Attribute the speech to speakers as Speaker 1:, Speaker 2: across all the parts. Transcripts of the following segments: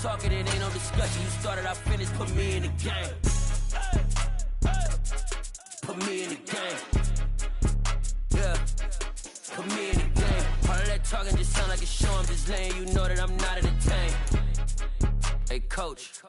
Speaker 1: talking, it ain't no discussion. You started, I finished, put me in the game. Put me in the game. Yeah. Put me in the game. All of that talking just sound like a show. I'm just laying you know that I'm not entertained. Hey, coach.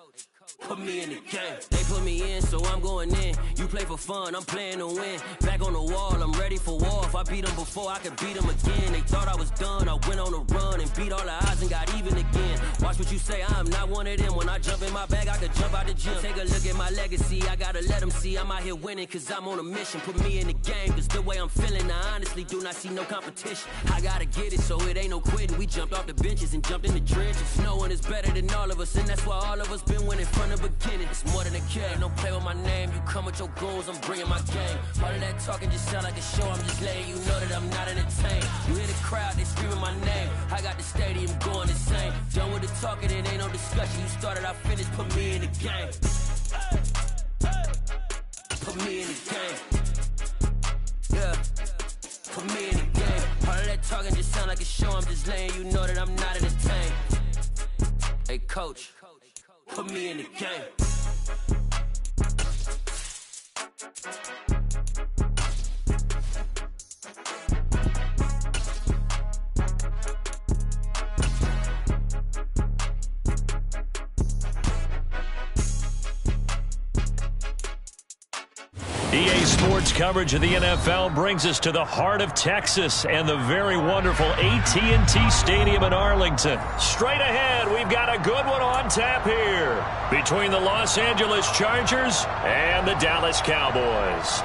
Speaker 1: Put me in the game. They put me in, so I'm going in. You play for fun, I'm playing to win. Back on the wall, I'm ready for war. If I beat them before, I could beat them again. They thought I was done, I went on a run and beat all the odds and got even again. Watch what you say, I'm not one of them. When I jump in my bag, I could jump out the gym. Take a look at my legacy, I gotta let them see I'm out here winning, cause I'm on a mission. Put me in the game, cause the way I'm feeling, I honestly do not see no competition. I gotta get it, so it ain't no quitting. We jumped off the benches and jumped in the trenches. No one is better than all of us, and that's why all of us been winning from the beginning. It's more than a game, don't play with my name. You come with your goons, I'm bringing my game. All of that talking just sound like a show. I'm just letting you know that I'm not entertained. You hear the crowd, they screaming my name. I got the stadium going insane. Done with the talking, it ain't no discussion. You started, I finished, put me in the game. Put me in the game. Yeah. Put me in the game. All of that talking just sound like a show. I'm just letting you know that I'm not entertained. Hey, coach. Put me in the game.
Speaker 2: EA Sports coverage of the NFL brings us to the heart of Texas and the very wonderful AT&T Stadium in Arlington. Straight ahead, we've got a good one on tap here between the Los Angeles Chargers and the Dallas Cowboys.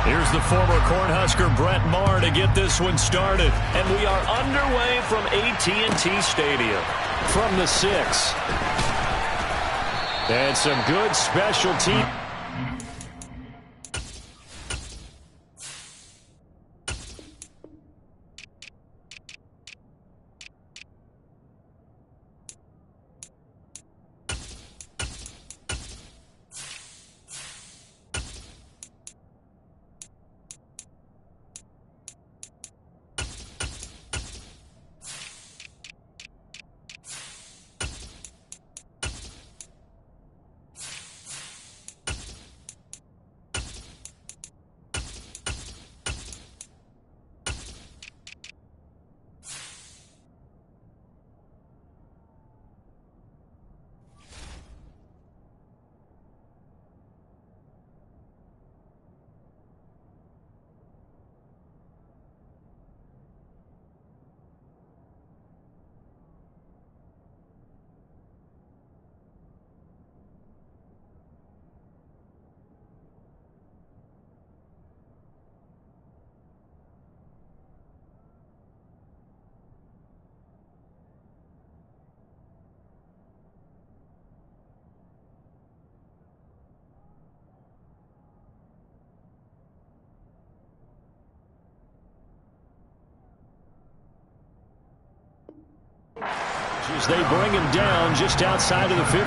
Speaker 2: Here's the former Cornhusker Brett Maher to get this one started. And we are underway from AT&T Stadium from the 6. And some good special team. As they bring him down just outside of the 15.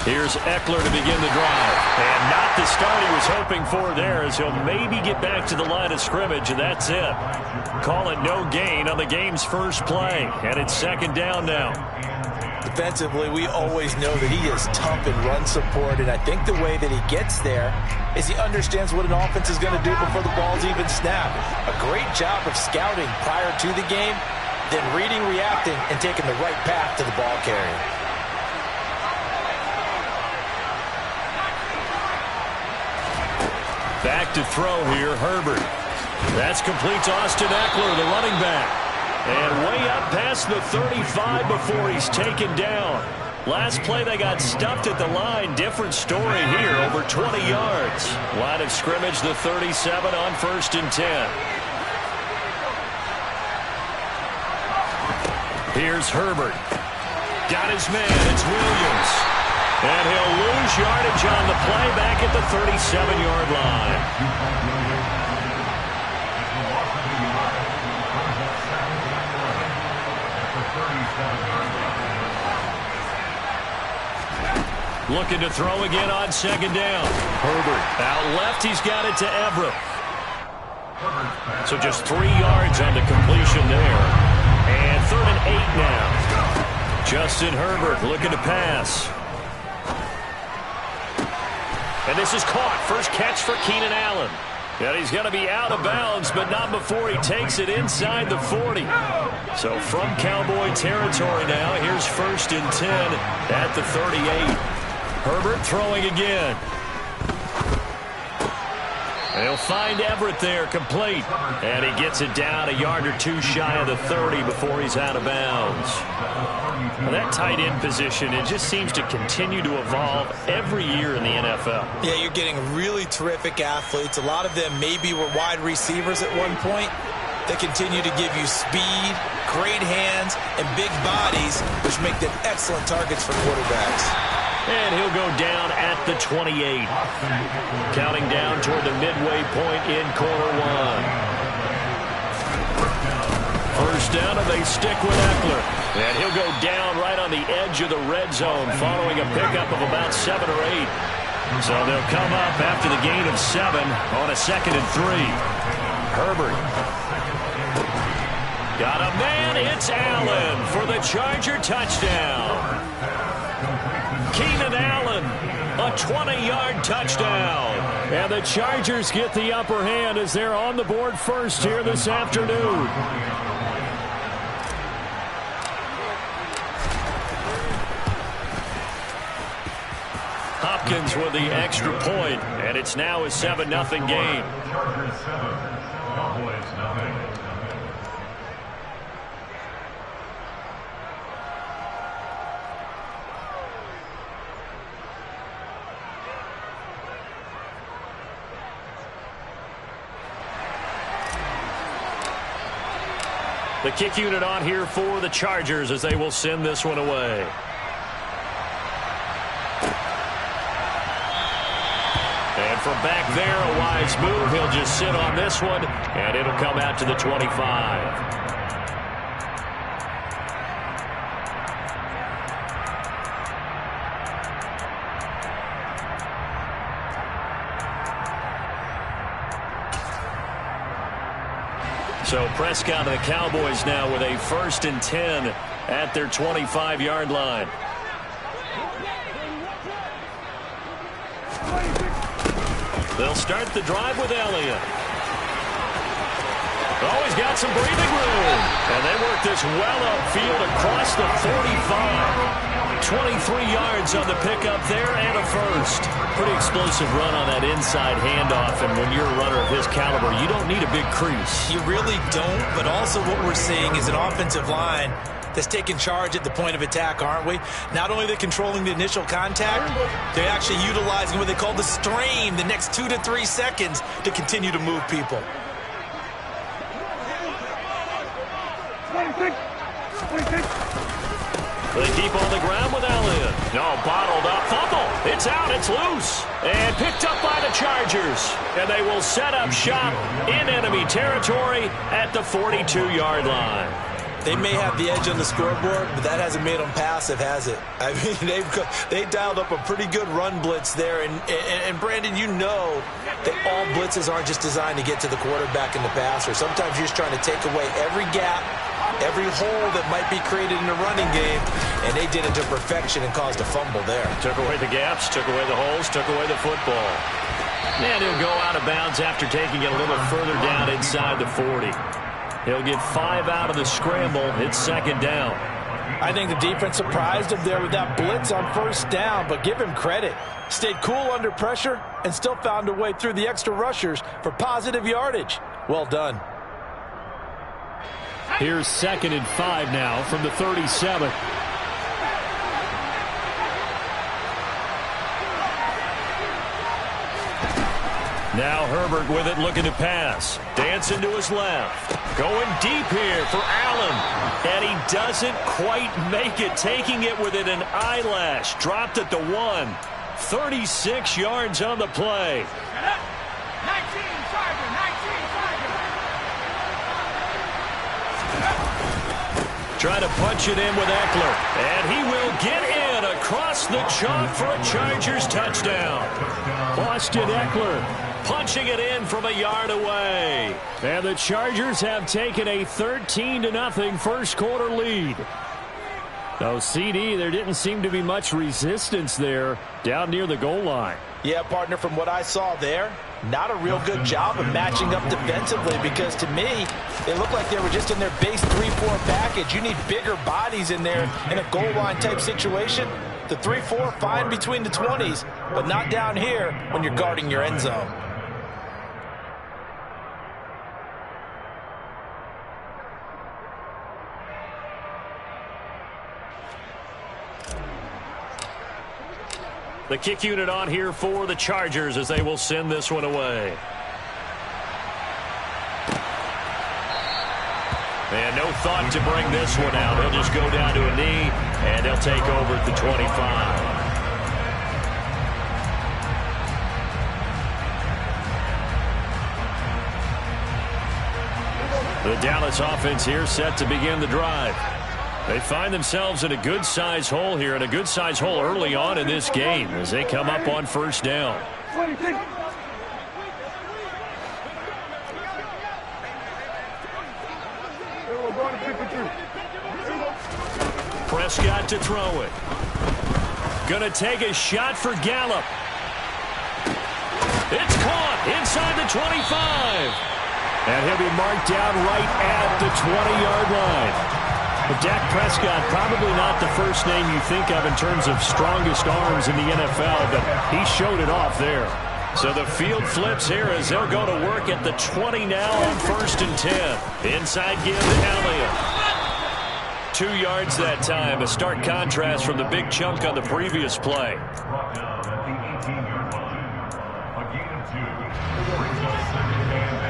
Speaker 2: Here's Eckler to begin the drive. And not the start he was hoping for there, as he'll maybe get back to the line of scrimmage, and that's it. Call it no gain on the game's first play. And it's second down now.
Speaker 3: Defensively, we always know that he is tough in run support, and I think the way that he gets there is he understands what an offense is going to do before the ball's even snapped. A great job of scouting prior to the game, then reading, reacting, and taking the right path to the ball carrier.
Speaker 2: Back to throw here, Herbert. That's complete to Austin Eckler, the running back. And way up past the 35 before he's taken down. Last play they got stuffed at the line. Different story here, over 20 yards. Line of scrimmage, the 37 on 1st and 10. Here's Herbert. Got his man, it's Williams. And he'll lose yardage on the play back at the 37-yard line. Looking to throw again on second down. Herbert out left. He's got it to Everett. So just 3 yards on the completion there. And 3rd and 8 now. Justin Herbert looking to pass. And this is caught. First catch for Keenan Allen. And he's going to be out of bounds, but not before he takes it inside the 40. So from Cowboy territory now, here's 1st and 10 at the 38. Herbert throwing again. And he'll find Everett there, complete. And he gets it down a yard or 2 shy of the 30 before he's out of bounds. Well, that tight end position, it just seems to continue to evolve every year in the NFL.
Speaker 3: Yeah, you're getting really terrific athletes. A lot of them maybe were wide receivers at one point. They continue to give you speed, great hands, and big bodies, which make them excellent targets for quarterbacks.
Speaker 2: And he'll go down at the 28. Counting down toward the midway point in quarter 1. First down, and they stick with Eckler. And he'll go down right on the edge of the red zone following a pickup of about 7 or 8. So they'll come up after the gain of 7 on a 2nd and 3. Herbert. Got a man. It's Allen for the Charger touchdown. Keenan Allen, a 20-yard touchdown. And the Chargers get the upper hand as they're on the board first here this afternoon. Hopkins with the extra point, and it's now a 7-0 game.
Speaker 4: Chargers 7, Cowboys 9.
Speaker 2: The kick unit on here for the Chargers as they will send this one away. And from back there, a wise move. He'll just sit on this one, and it'll come out to the 25. So Prescott and the Cowboys now with a 1st and 10 at their 25-yard line. They'll start the drive with Elliott. Oh, he's got some breathing room. And they work this well upfield across the 45. 23 yards on the pickup there and a first. Pretty explosive run on that inside handoff, and when you're a runner of his caliber, you don't need a big crease.
Speaker 3: You really don't, but also what we're seeing is an offensive line that's taking charge at the point of attack, aren't we? Not only are they controlling the initial contact, they're actually utilizing what they call the strain, the next 2 to 3 seconds to continue to move people.
Speaker 2: They keep on the ground with Elliott. No, bottled up. Fumble. It's out. It's loose. And picked up by the Chargers. And they will set up shop in enemy territory at the 42-yard line.
Speaker 3: They may have the edge on the scoreboard, but that hasn't made them passive, has it? I mean, they dialed up a pretty good run blitz there. And Brandon, you know that all blitzes aren't just designed to get to the quarterback and the passer. Sometimes you're just trying to take away every gap, every hole that might be created in the running game, and they did it to perfection and caused a fumble there.
Speaker 2: Took away the gaps, took away the holes, took away the football. And he'll go out of bounds after taking it a little further down inside the 40. He'll get 5 out of the scramble. It's 2nd down.
Speaker 5: I think the defense surprised him there with that blitz on 1st down, but give him credit. Stayed cool under pressure and still found a way through the extra rushers for positive yardage. Well done.
Speaker 2: Here's 2nd and 5 now from the 37. Now Herbert with it, looking to pass. Dancing to his left. Going deep here for Allen. And he doesn't quite make it. Taking it within an eyelash. Dropped at the 1. 36 yards on the play.
Speaker 6: 19, Charger, 19, Charger.
Speaker 2: try to punch it in with Eckler. And he will get in across the chalk for a Chargers touchdown. Austin Eckler punching it in from a yard away. And the Chargers have taken a 13-0 first quarter lead. No, CD, there didn't seem to be much resistance there down near the goal line.
Speaker 5: Yeah, partner, from what I saw there, not a real good job of matching up defensively, because to me, it looked like they were just in their base 3-4 package. You need bigger bodies in there in a goal line type situation. The 3-4, fine between the 20s, but not down here when you're guarding your end zone.
Speaker 2: The kick unit on here for the Chargers as they will send this one away. And no thought to bring this one out. He'll just go down to a knee, and he'll take over at the 25. The Dallas offense here set to begin the drive. They find themselves in a good-sized hole here, and a good-sized hole early on in this game as they come up on first down. Prescott to throw it. Gonna take a shot for Gallup. It's caught inside the 25. And he'll be marked down right at the 20-yard line. But Dak Prescott, probably not the first name you think of in terms of strongest arms in the NFL, but he showed it off there. So the field flips here as they'll go to work at the 20 now on 1st and 10. Inside give to Elliott. 2 yards that time, a stark contrast from the big chunk on the previous play.
Speaker 4: Brought down at the 18-yard line. A gain of 2. Brings up 2nd and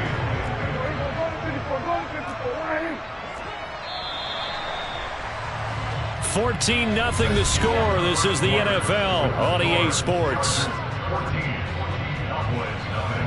Speaker 2: 14-0 the score. This is the NFL on EA Sports.
Speaker 4: 14. Cowboys nothing.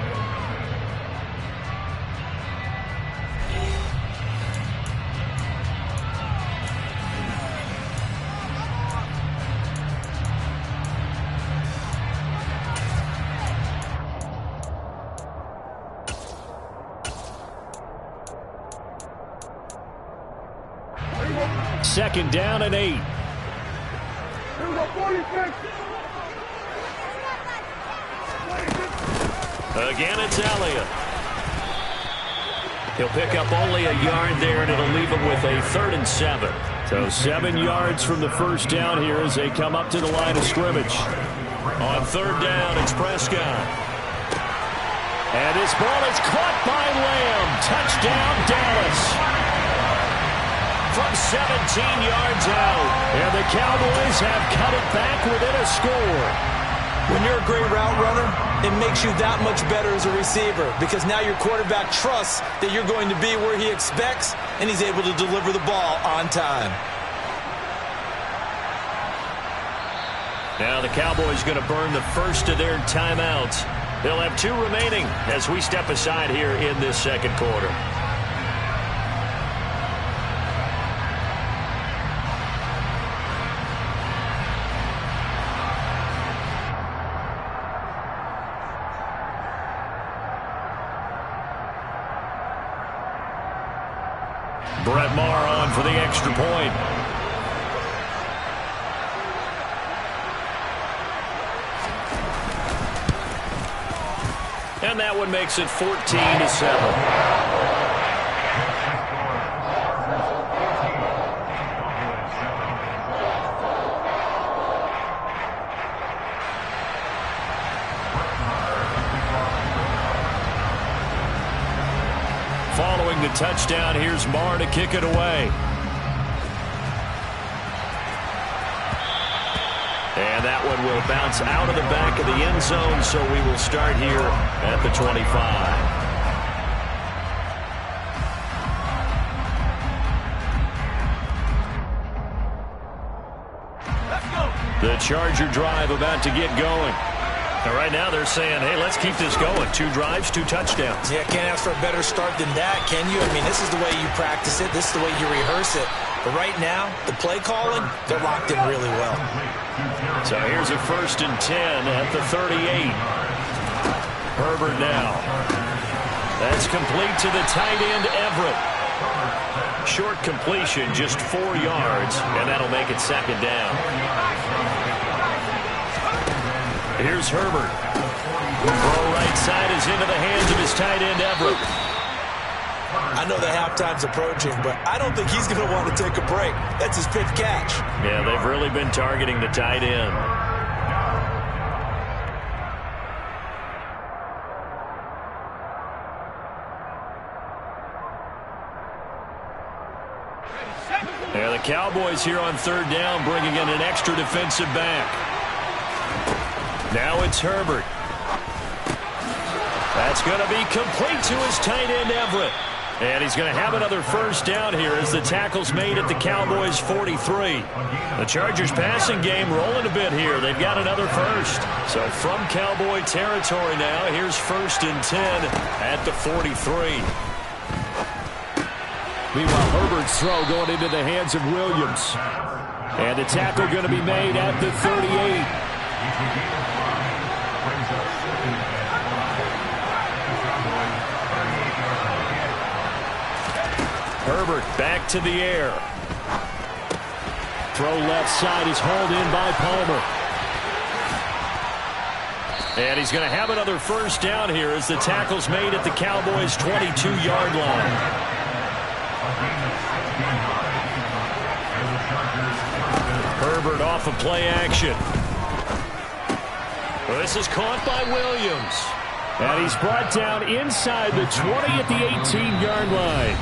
Speaker 2: Second down and 8. Again, it's Elliott. He'll pick up only a yard there, and it'll leave him with a 3rd and 7. So 7 yards from the first down here as they come up to the line of scrimmage. On 3rd down, it's Prescott. And his ball is caught by Lamb. Touchdown, Dallas. From 17 yards out. And the Cowboys have cut it back within a score.
Speaker 5: When you're a great route runner, it makes you that much better as a receiver, because now your quarterback trusts that you're going to be where he expects, and he's able to deliver the ball on time.
Speaker 2: Now the Cowboys going to burn the first of their timeouts. They'll have 2 remaining as we step aside here in this second quarter. Brett Maher on for the extra point. And that one makes it 14-7. Following the touchdown, here's Maher to kick it away. And that one will bounce out of the back of the end zone, so we will start here at the 25. The Charger drive about to get going. And right now they're saying, hey, let's keep this going. 2 drives, 2 touchdowns.
Speaker 5: Yeah, can't ask for a better start than that, can you? I mean, this is the way you practice it. This is the way you rehearse it. But right now, the play calling, they're locked in really well.
Speaker 2: So here's a 1st and 10 at the 38. Herbert now. That's complete to the tight end, Everett. Short completion, just 4 yards, and that'll make it 2nd down. Here's Herbert. Throw right side is into the hands of his tight end, Everett.
Speaker 5: I know the halftime's approaching, but I don't think he's going to want to take a break. That's his 5th catch.
Speaker 2: Yeah, they've really been targeting the tight end. Yeah, the Cowboys here on 3rd down, bringing in an extra defensive back. Now it's Herbert. That's going to be complete to his tight end, Everett. And he's going to have another 1st down here as the tackle's made at the Cowboys' 43. The Chargers passing game rolling a bit here. They've got another 1st. So from Cowboy territory now, here's 1st and 10 at the 43. Meanwhile, Herbert's throw going into the hands of Williams. And the tackle going to be made at the 38. Herbert back to the air. Throw left side is hauled in by Palmer. And he's going to have another 1st down here as the tackle's made at the Cowboys' 22-yard line. Herbert off of play action. Well, this is caught by Williams. And he's brought down inside the 20 at the 18-yard line.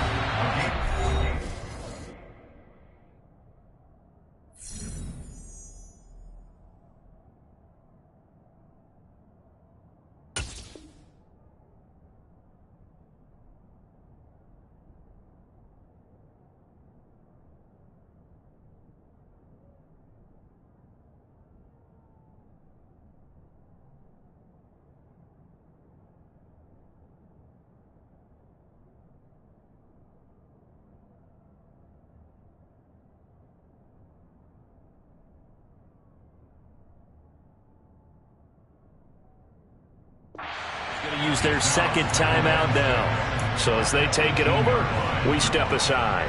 Speaker 2: Going to use their 2nd timeout now. So as they take it over, we step aside.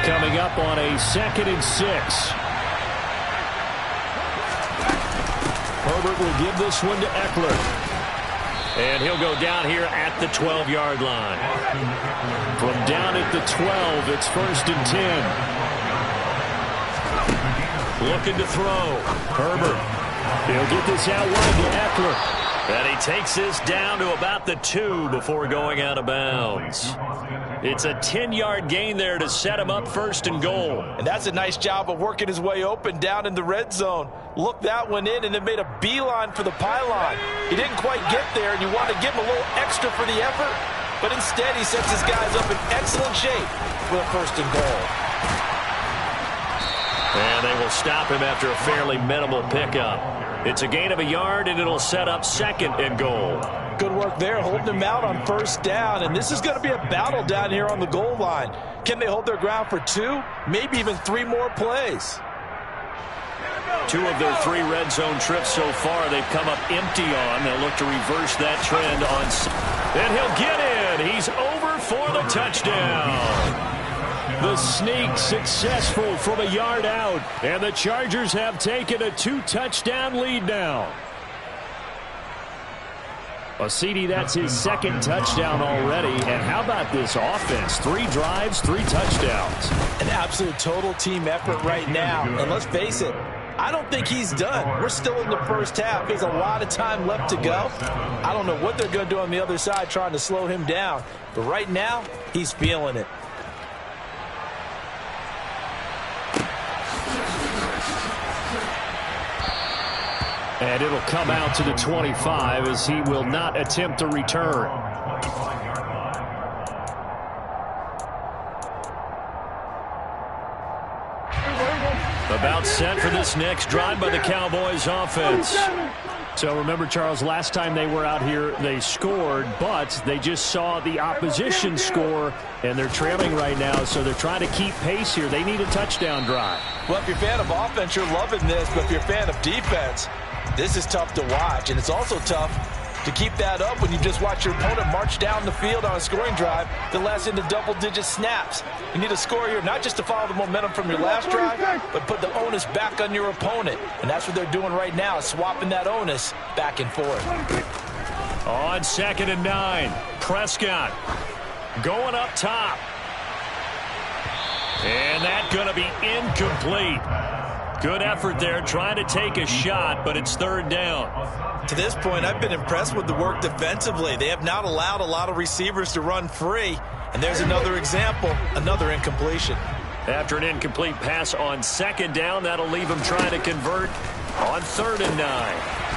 Speaker 2: Coming up on a 2nd and 6. Herbert will give this one to Eckler. And he'll go down here at the 12-yard line. From down at the 12, it's 1st and 10. Looking to throw. Herbert. He'll get this out wide to Eckler. And he takes this down to about the 2 before going out of bounds. It's a 10-yard gain there to set him up 1st and goal.
Speaker 5: And that's a nice job of working his way open down in the red zone. Looked that one in and then made a beeline for the pylon. He didn't quite get there, and you want to give him a little extra for the effort. But instead, he sets his guys up in excellent shape for a 1st and goal.
Speaker 2: And they will stop him after a fairly minimal pickup. It's a gain of a yard, and it'll set up 2nd and goal.
Speaker 5: Good work there, holding him out on 1st down. And this is going to be a battle down here on the goal line. Can they hold their ground for 2, maybe even 3 more plays?
Speaker 2: 2 of their 3 red zone trips so far, they've come up empty on. They'll look to reverse that trend on. And he'll get in. He's over for the touchdown. The sneak successful from a yard out, and the Chargers have taken a 2-touchdown lead now. CD, that's his 2nd touchdown already, and how about this offense? 3 drives, 3 touchdowns.
Speaker 5: An absolute total team effort right now, and let's face it, I don't think he's done. We're still in the 1st half. There's a lot of time left to go. I don't know what they're going to do on the other side trying to slow him down, but right now, he's feeling it.
Speaker 2: And it'll come out to the 25 as he will not attempt to return. About timeout set for this next drive by the Cowboys offense.
Speaker 7: So remember, Charles, last time they were out here, they scored, but they just saw the opposition score, and they're trailing right now, so they're trying to keep pace here. They need a touchdown drive.
Speaker 5: Well, if you're a fan of offense, you're loving this, but if you're a fan of defense, this is tough to watch, and it's also tough to keep that up when you just watch your opponent march down the field on a scoring drive that lasts into double-digit snaps. You need a score here, not just to follow the momentum from your last drive, but put the onus back on your opponent. And that's what they're doing right now, swapping that onus back and forth.
Speaker 2: On 2nd and 9, Prescott going up top. And that's going to be incomplete. Good effort there, trying to take a shot, but it's 3rd down.
Speaker 5: To this point, I've been impressed with the work defensively. They have not allowed a lot of receivers to run free. And there's another example, another incompletion.
Speaker 2: After an incomplete pass on 2nd down, that'll leave him trying to convert on 3rd and 9.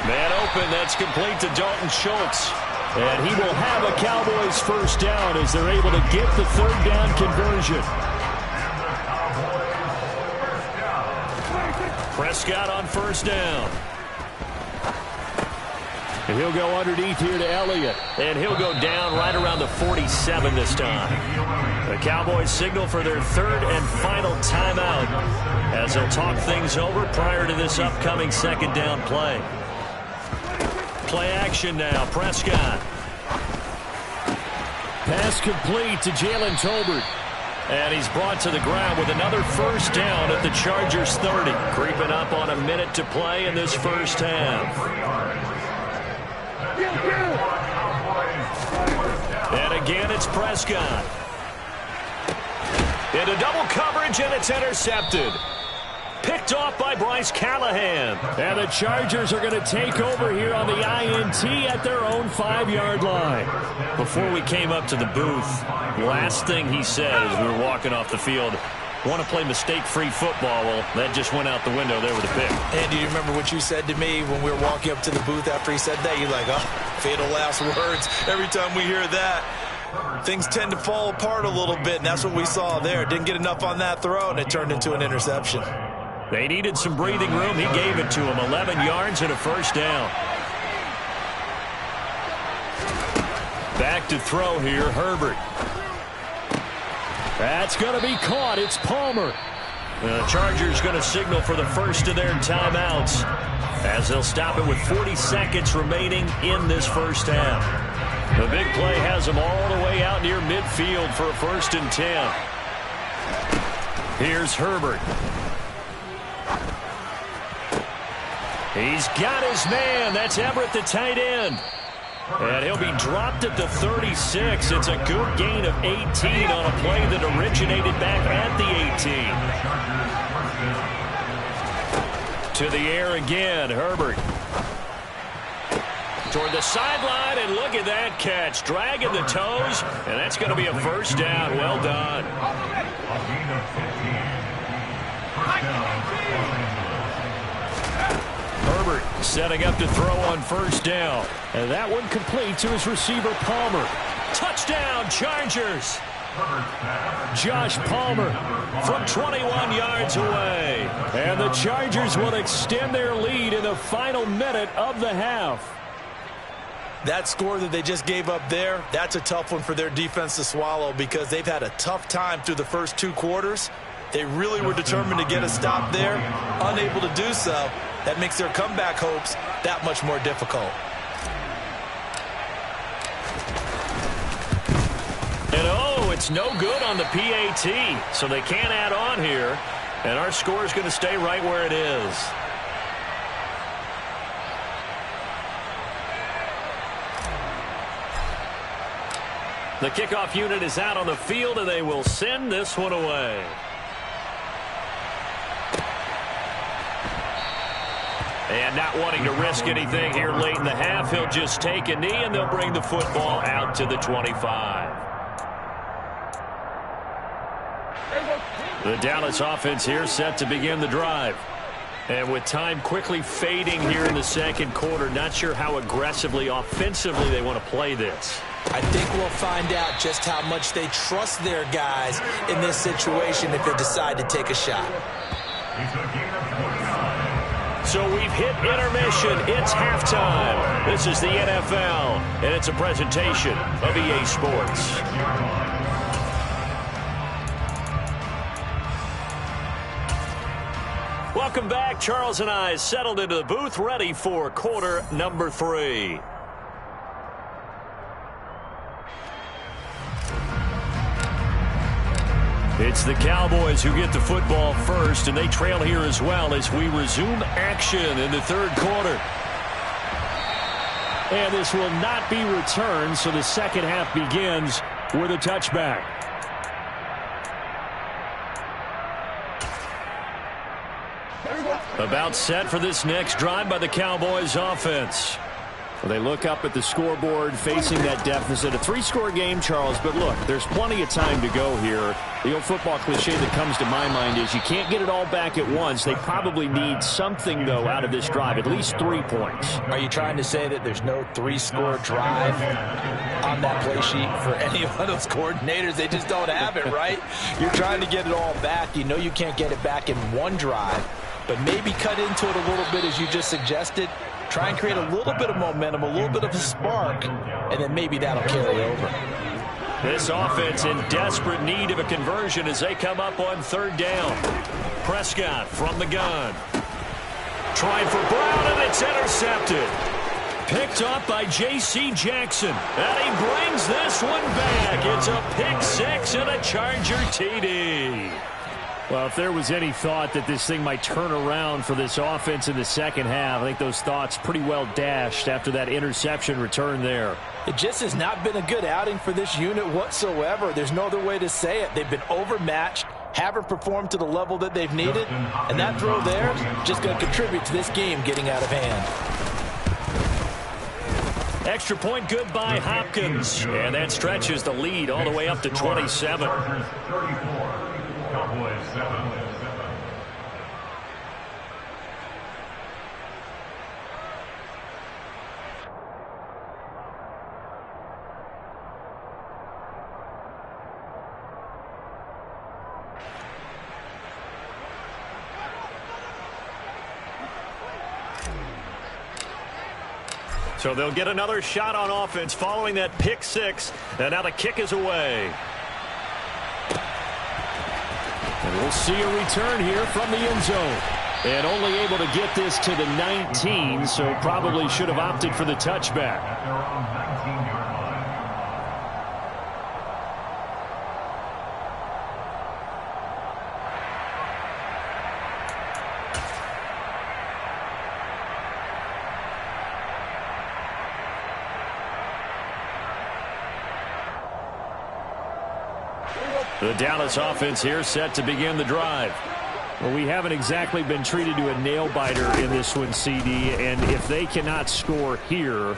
Speaker 2: Man open, that's complete to Dalton Schultz.
Speaker 7: And he will have a Cowboys first down as they're able to get the 3rd down conversion.
Speaker 2: Prescott on 1st down.
Speaker 7: And he'll go underneath here to Elliott.
Speaker 2: And he'll go down right around the 47 this time. The Cowboys signal for their 3rd and final timeout as they'll talk things over prior to this upcoming 2nd down play. Play action now, Prescott.
Speaker 7: Pass complete to Jalen Tolbert.
Speaker 2: And he's brought to the ground with another first down at the Chargers 30. Creeping up on a minute to play in this first half. And again, it's Prescott. Into double coverage, and it's intercepted. Picked off by Bryce Callahan.
Speaker 7: And the Chargers are going to take over here on the INT at their own 5-yard line.
Speaker 2: Before we came up to the booth, last thing he said as we were walking off the field, want to play mistake-free football. Well, that just went out the window there with a pick.
Speaker 5: And do you remember what you said to me when we were walking up to the booth after he said that? You're like, oh, fatal last words. Every time we hear that, things tend to fall apart a little bit, and that's what we saw there. Didn't get enough on that throw, and it turned into an interception.
Speaker 2: They needed some breathing room. He gave it to him. 11 yards and a first down. Back to throw here, Herbert.
Speaker 7: That's going to be caught. It's Palmer.
Speaker 2: The Chargers going to signal for the first of their timeouts as they'll stop it with 40 seconds remaining in this first half. The big play has them all the way out near midfield for a 1st and 10. Here's Herbert. He's got his man. That's Everett, the tight end. And he'll be dropped at the 36. It's a good gain of 18 on a play that originated back at the 18. To the air again, Herbert. Toward the sideline, and look at that catch. Dragging the toes, and that's going to be a first down. Well done. Herbert setting up to throw on 1st down.
Speaker 7: And that one complete to his receiver, Palmer.
Speaker 2: Touchdown, Chargers.
Speaker 7: Josh Palmer
Speaker 2: from 21 yards away.
Speaker 7: And the Chargers will extend their lead in the final minute of the half.
Speaker 5: That score that they just gave up there, that's a tough one for their defense to swallow because they've had a tough time through the first 2 quarters. They really were determined to get a stop there, unable to do so. That makes their comeback hopes that much more difficult.
Speaker 2: And oh, it's no good on the PAT, so they can't add on here. And our score is going to stay right where it is. The kickoff unit is out on the field, and they will send this one away. And not wanting to risk anything here late in the half, he'll just take a knee, and they'll bring the football out to the 25. The Dallas offense here set to begin the drive. And with time quickly fading here in the 2nd quarter, not sure how aggressively, offensively they want to play this.
Speaker 5: I think we'll find out just how much they trust their guys in this situation if they decide to take a shot.
Speaker 4: It's a gain of
Speaker 2: So we've hit intermission. It's halftime. This is the NFL, and it's a presentation of EA Sports. Welcome back. Charles and I settled into the booth, ready for quarter number 3. It's the Cowboys who get the football first, and they trail here as well as we resume action in the third quarter. And this will not be returned, so the second half begins with a touchback. About set for this next drive by the Cowboys offense. Well, they look up at the scoreboard facing that deficit. A 3-score game, Charles, but look, there's plenty of time to go here. The old football cliche that comes to my mind is you can't get it all back at once. They probably need something, though, out of this drive, at least 3 points.
Speaker 5: Are you trying to say that there's no 3-score drive on that play sheet for any one of those coordinators? They just don't have it, right? You're trying to get it all back. You know you can't get it back in one drive, but maybe cut into it a little bit as you just suggested. Try and create a little bit of momentum, a little bit of a spark, and then maybe that'll carry over.
Speaker 2: This offense in desperate need of a conversion as they come up on third down. Prescott from the gun. Trying for Brown, and it's intercepted. Picked up by J.C. Jackson. And he brings this one back. It's a pick 6 and a Charger TD.
Speaker 7: Well, if there was any thought that this thing might turn around for this offense in the second half, I think those thoughts pretty well dashed after that interception return there.
Speaker 5: It just has not been a good outing for this unit whatsoever. There's no other way to say it. They've been overmatched, haven't performed to the level that they've needed, and that throw there just going to contribute to this game getting out of hand.
Speaker 2: Extra point good by Hopkins, and that stretches the lead all the way up to 27.
Speaker 4: Cowboys 7.
Speaker 2: So they'll get another shot on offense following that pick 6, and now the kick is away.
Speaker 7: And we'll see a return here from the end zone. And only able to get this to the 19, so probably should have opted for the touchback.
Speaker 4: At their own 19-yard line.
Speaker 2: The Dallas offense here set to begin the drive.
Speaker 7: Well, we haven't exactly been treated to a nail-biter in this one, CD, and if they cannot score here,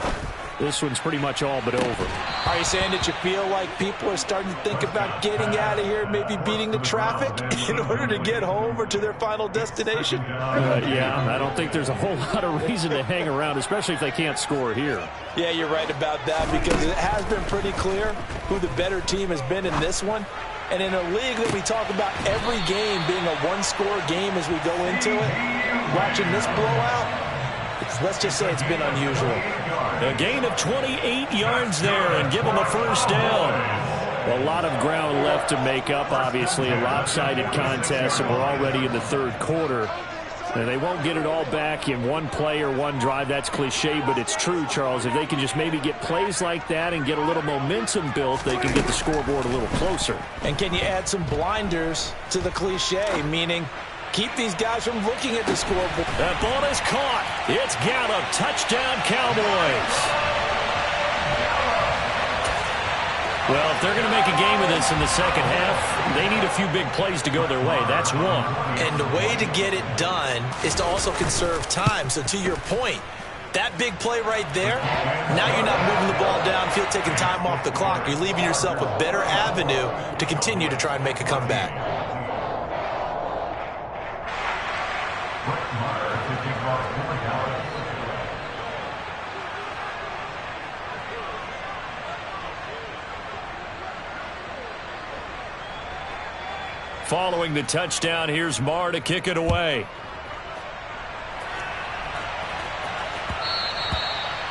Speaker 7: this one's pretty much all but over.
Speaker 5: Are you saying that you feel like people are starting to think about getting out of here, maybe beating the traffic in order to get home or to their final destination?
Speaker 7: Yeah, I don't think there's a whole lot of reason to hang around, especially if they can't score here.
Speaker 5: Yeah, you're right about that, because it has been pretty clear who the better team has been in this one. And in a league that we talk about every game being a one-score game as we go into it, watching this blowout, let's just say it's been unusual.
Speaker 2: A gain of 28 yards there and give them a first down.
Speaker 7: Well, a lot of ground left to make up, obviously. A lopsided contest, and we're already in the third quarter. And they won't get it all back in one play or one drive. That's cliche, but it's true, Charles. If they can just maybe get plays like that and get a little momentum built, they can get the scoreboard a little closer.
Speaker 5: And can you add some blinders to the cliche, meaning keep these guys from looking at the scoreboard?
Speaker 2: That ball is caught. It's Gallup. Touchdown, Cowboys. Well, if they're going to make a game of this in the second half, they need a few big plays to go their way. That's one.
Speaker 5: And the way to get it done is to also conserve time. So to your point, that big play right there, now you're not moving the ball downfield, taking time off the clock. You're leaving yourself a better avenue to continue to try and make a comeback.
Speaker 2: Following the touchdown, here's Marr to kick it away.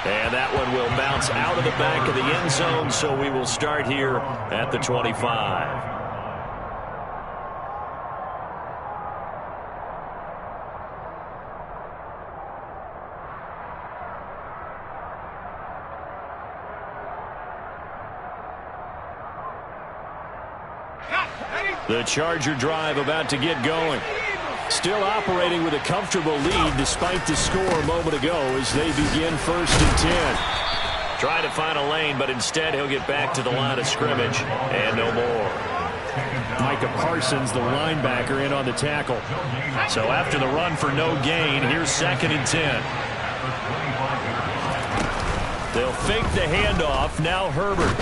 Speaker 2: And that one will bounce out of the back of the end zone, so we will start here at the 25. The Charger drive about to get going. Still operating with a comfortable lead despite the score a moment ago as they begin 1st and 10. Trying to find a lane, but instead he'll get back to the line of scrimmage and no more.
Speaker 7: Micah Parsons, the linebacker, in on the tackle.
Speaker 2: So after the run for no gain, here's 2nd and 10. They'll fake the handoff. Now Herbert.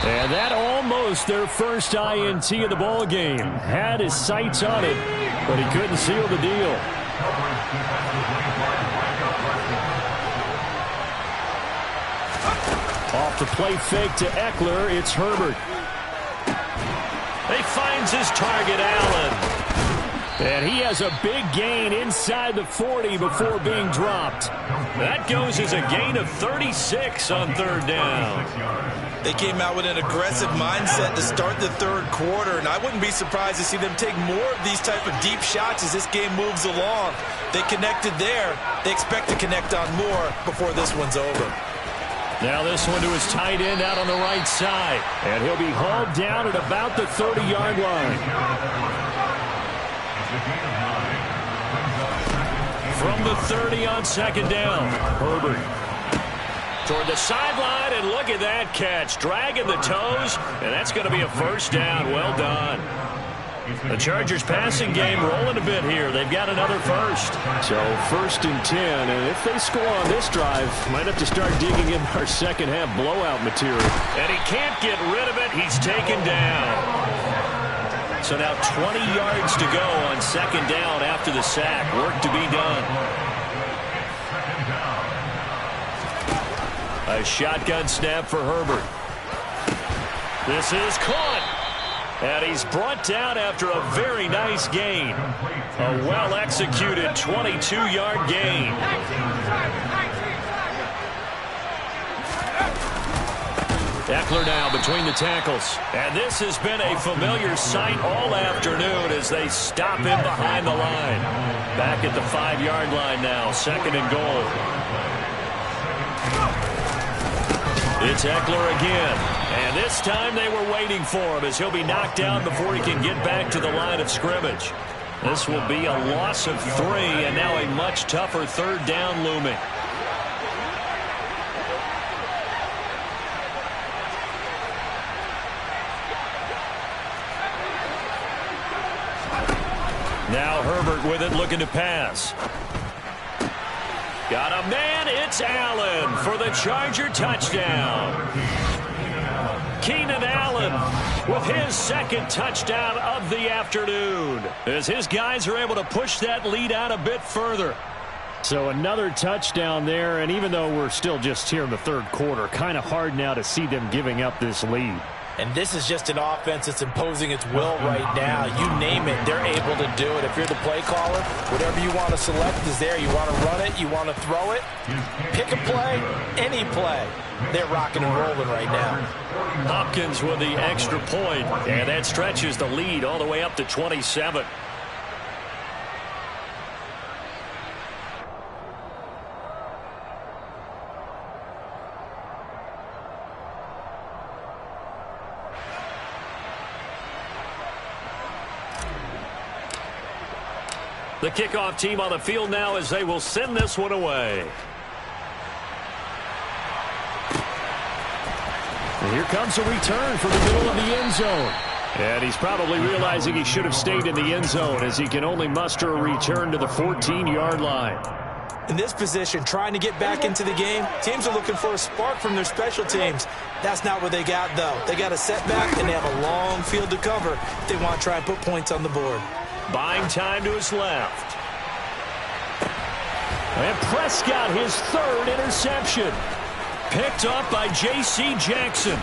Speaker 7: And that almost their first INT of the ball game. Had his sights on it, but he couldn't seal the deal. Off the play fake to Eckler, it's Herbert.
Speaker 2: He finds his target, Allen.
Speaker 7: And he has a big gain inside the 40 before being dropped.
Speaker 2: That goes as a gain of 36 on 3rd down.
Speaker 5: They came out with an aggressive mindset to start the 3rd quarter, and I wouldn't be surprised to see them take more of these type of deep shots as this game moves along. They connected there. They expect to connect on more before this one's over.
Speaker 7: Now this one to his tight end out on the right side. And he'll be hauled down at about the 30-yard line.
Speaker 2: From the 30 on 2nd down, Herbert. Toward the sideline, and look at that catch. Dragging the toes, and that's going to be a 1st down. Well done. The Chargers passing game rolling a bit here. They've got another 1st.
Speaker 7: So 1st and 10, and if they score on this drive, might have to start digging in our second half blowout material.
Speaker 2: And he can't get rid of it. He's taken down. So now 20 yards to go on 2nd down after the sack. Work to be done. A shotgun snap for Herbert. This is caught. And he's brought down after a very nice gain. A well-executed 22-yard gain. Eckler now between the tackles. And this has been a familiar sight all afternoon as they stop him behind the line. Back at the 5-yard line now, 2nd and goal. It's Eckler again. And this time they were waiting for him as he'll be knocked down before he can get back to the line of scrimmage. This will be a loss of 3 and now a much tougher 3rd down looming. Now Herbert with it, looking to pass. Got a man, it's Allen for the Charger touchdown. Keenan Allen with his 2nd touchdown of the afternoon as his guys are able to push that lead out a bit further.
Speaker 7: So another touchdown there, and even though we're still just here in the 3rd quarter, kind of hard now to see them giving up this lead.
Speaker 5: And this is just an offense that's imposing its will right now. You name it, they're able to do it. If you're the play caller, whatever you want to select is there. You want to run it, you want to throw it, pick a play, any play. They're rocking and rolling right now.
Speaker 2: Hopkins with the extra point, and that stretches the lead all the way up to 27. The kickoff team on the field now as they will send this one away.
Speaker 7: And here comes a return from the middle of the end zone. And he's probably realizing he should have stayed in the end zone as he can only muster a return to the 14-yard line.
Speaker 5: In this position, trying to get back into the game, teams are looking for a spark from their special teams. That's not what they got, though. They got a setback, and they have a long field to cover if they want to try and put points on the board.
Speaker 2: Buying time to his left.
Speaker 7: And Prescott, his 3rd interception.
Speaker 2: Picked up by J.C. Jackson.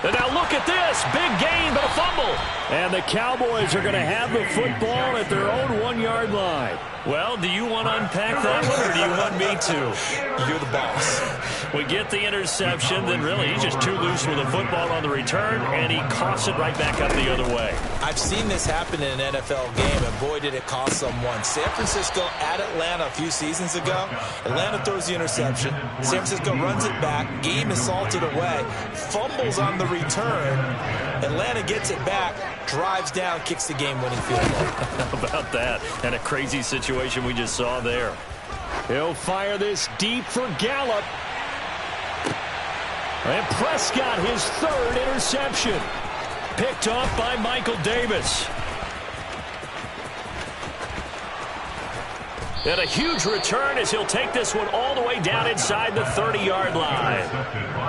Speaker 2: And now look at this. Big gain, but a fumble.
Speaker 7: And the Cowboys are going to have the football at their own 1-yard line.
Speaker 2: Well, do you want to unpack that one, or do you want me too.
Speaker 5: You're the boss.
Speaker 2: We get the interception, then really he's just too loose with the football on the return, and he coughs it right back up the other way.
Speaker 5: I've seen this happen in an NFL game, and boy, did it cost someone. San Francisco at Atlanta a few seasons ago. Atlanta throws the interception. San Francisco runs it back. Game is salted away. Fumbles on the return. Atlanta gets it back, drives down, kicks the game-winning field goal.
Speaker 2: How about that? And a crazy situation we just saw there. He'll fire this deep for Gallup. And Prescott, his third interception. Picked off by Michael Davis. And a huge return as he'll take this one all the way down inside the 30-yard line.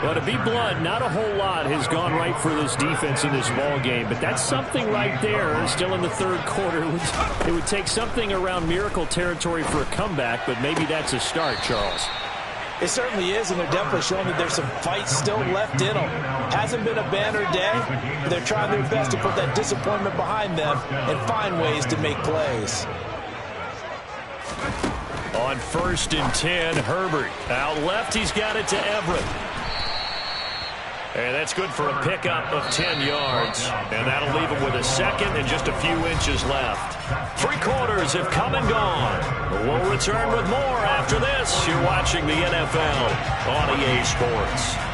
Speaker 2: Well, to be blunt, not a whole lot has gone right for this defense in this ball game, but that's something right there. Still in the third quarter. It would take something around miracle territory for a comeback, but maybe that's a start, Charles.
Speaker 5: It certainly is, and they're definitely showing that there's some fight still left in them. Hasn't been a banner day, but they're trying their best to put that disappointment behind them and find ways to make plays.
Speaker 2: On 1st and 10, Herbert. Out left, he's got it to Everett. And that's good for a pickup of 10 yards. And that'll leave him with a second and just a few inches left. 3 quarters have come and gone. We'll return with more after this. You're watching the NFL on EA Sports.